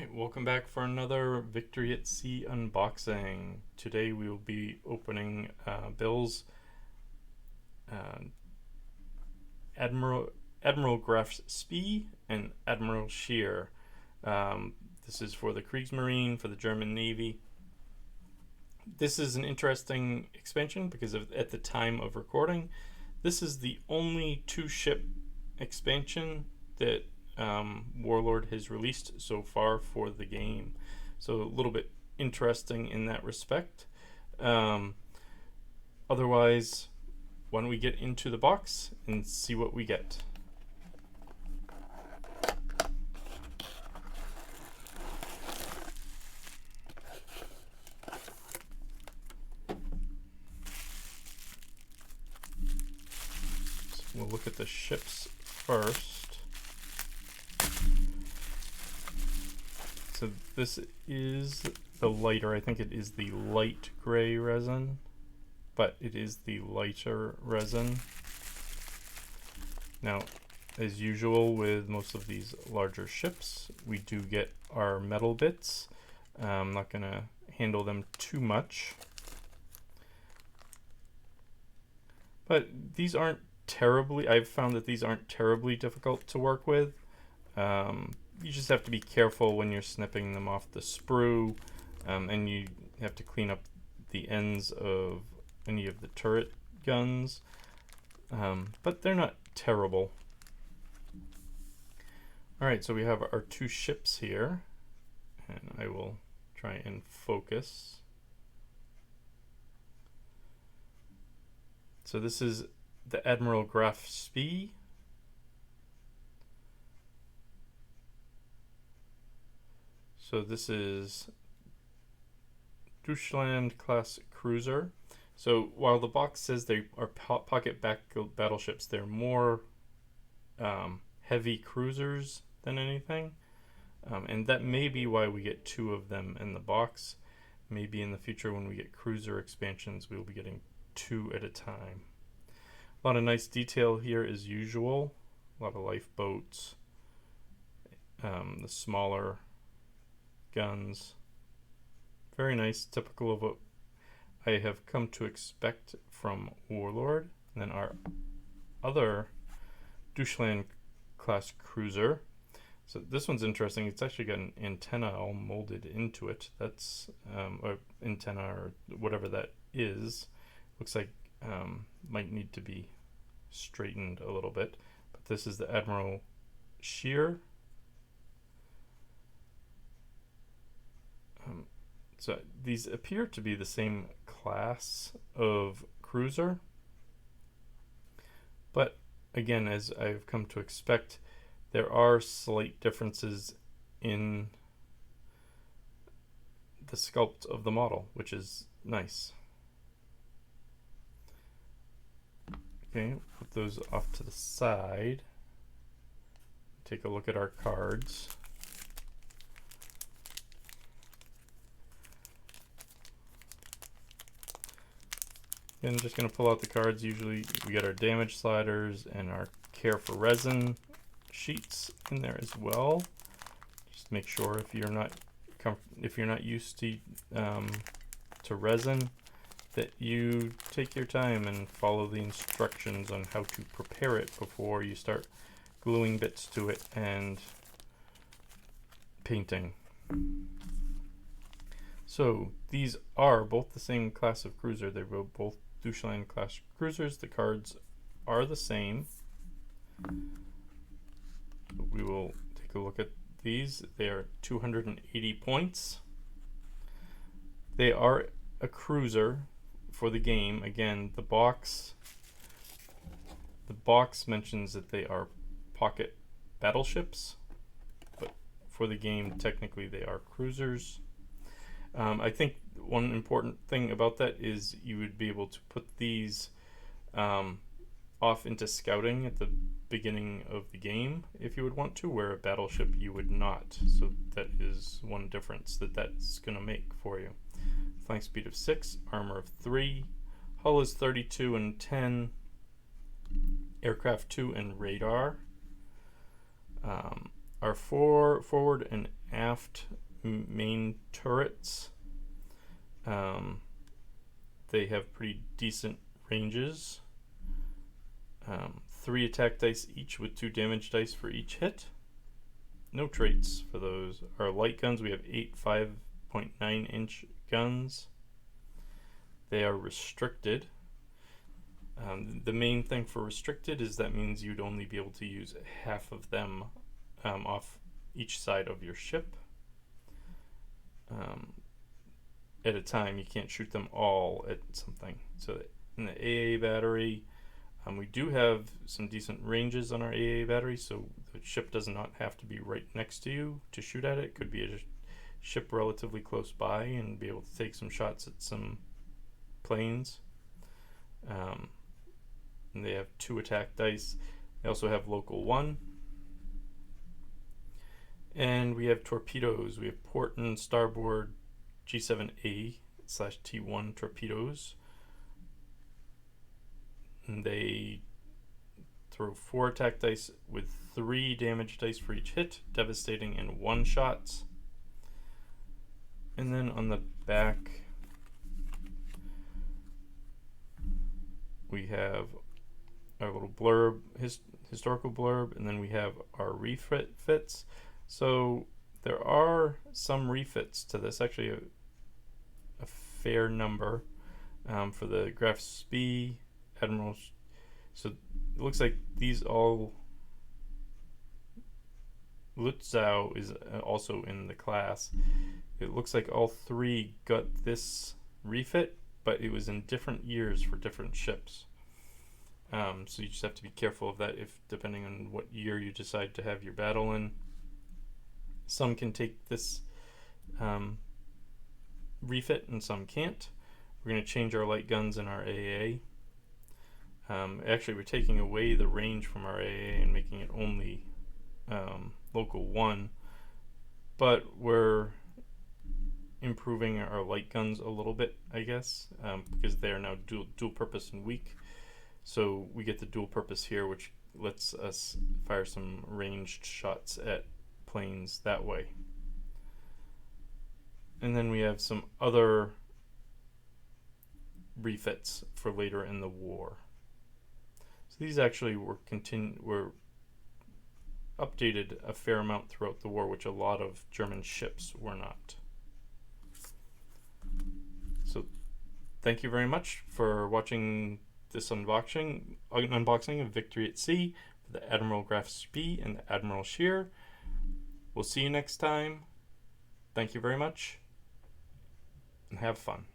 Alright, welcome back for another Victory at Sea unboxing. Today we will be opening Bill's uh, Admiral Graf Spee and Admiral Scheer. This is for the Kriegsmarine, for the German Navy. This is an interesting expansion because at the time of recording, this is the only two-ship expansion that Warlord has released so far for the game. So a little bit interesting in that respect. Otherwise, why don't we get into the box and see what we get. So we'll look at the ships first. So this is the lighter, I think it is the light gray resin, but it is the lighter resin. Now, as usual with most of these larger ships, we do get our metal bits. I'm not going to handle them too much. But these aren't terribly, I've found that these aren't terribly difficult to work with. You just have to be careful when you're snipping them off the sprue, and you have to clean up the ends of any of the turret guns, but they're not terrible. Alright, so we have our two ships here, and I will try and focus. So this is the Admiral Graf Spee. So this is Deutschland class cruiser. So while the box says they are pocket battleships, they're more heavy cruisers than anything. And that may be why we get two of them in the box. Maybe in the future when we get cruiser expansions, we'll be getting two at a time. A lot of nice detail here as usual. A lot of lifeboats. The smaller guns. Very nice, typical of what I have come to expect from Warlord. And then our other Deutschland class cruiser. So this one's interesting. It's actually got an antenna all molded into it. That's or antenna or whatever that is. Looks like might need to be straightened a little bit. But this is the Admiral Scheer. So these appear to be the same class of cruiser, but again, as I've come to expect, there are slight differences in the sculpt of the model, which is nice. Okay, put those off to the side. Take a look at our cards. And just going to pull out the cards. Usually we get our damage sliders and our care for resin sheets in there as well. Just make sure if you're not used to resin, that you take your time and follow the instructions on how to prepare it before you start gluing bits to it and painting. So these are both the same class of cruiser. They were both Deutschland class cruisers. The cards are the same. We will take a look at these. They are 280 points. They are a cruiser for the game. Again, the box mentions that they are pocket battleships, but for the game, technically they are cruisers. I think one important thing about that is you would be able to put these off into scouting at the beginning of the game if you would want to, where a battleship you would not. So that is one difference that's going to make for you. Flying speed of 6, armor of 3, hull is 32 and 10, aircraft 2 and radar. Our our forward and aft main turrets. They have pretty decent ranges. 3 attack dice each with 2 damage dice for each hit. No traits for those. Our light guns, we have 8 5.9-inch guns. They are restricted. The main thing for restricted is that means you'd only be able to use half of them off each side of your ship at a time. You can't shoot them all at something. So in the AA battery, we do have some decent ranges on our AA battery, so the ship does not have to be right next to you to shoot at it. It could be a ship relatively close by and be able to take some shots at some planes. And they have 2 attack dice. They also have local 1. And we have torpedoes. We have port and starboard G7A/T1 torpedoes. And they throw 4 attack dice with 3 damage dice for each hit, devastating and 1 shots. And then on the back, we have our little blurb, historical blurb, and then we have our refits. So there are some refits to this, actually a fair number for the Graf Spee, Admiral. So it looks like these all. Lutzow is also in the class. It looks like all 3 got this refit, but it was in different years for different ships. So you just have to be careful of that, if depending on what year you decide to have your battle in. Some can take this refit and some can't. We're going to change our light guns in our AA. Actually, we're taking away the range from our AA and making it only local 1, but we're improving our light guns a little bit, I guess, because they are now dual purpose and weak. So we get the dual purpose here, which lets us fire some ranged shots at planes that way. And then we have some other refits for later in the war. So these actually were updated a fair amount throughout the war, which a lot of German ships were not. So thank you very much for watching this unboxing of Victory at Sea for the Admiral Graf Spee and the Admiral Scheer. We'll see you next time. Thank you very much, and have fun.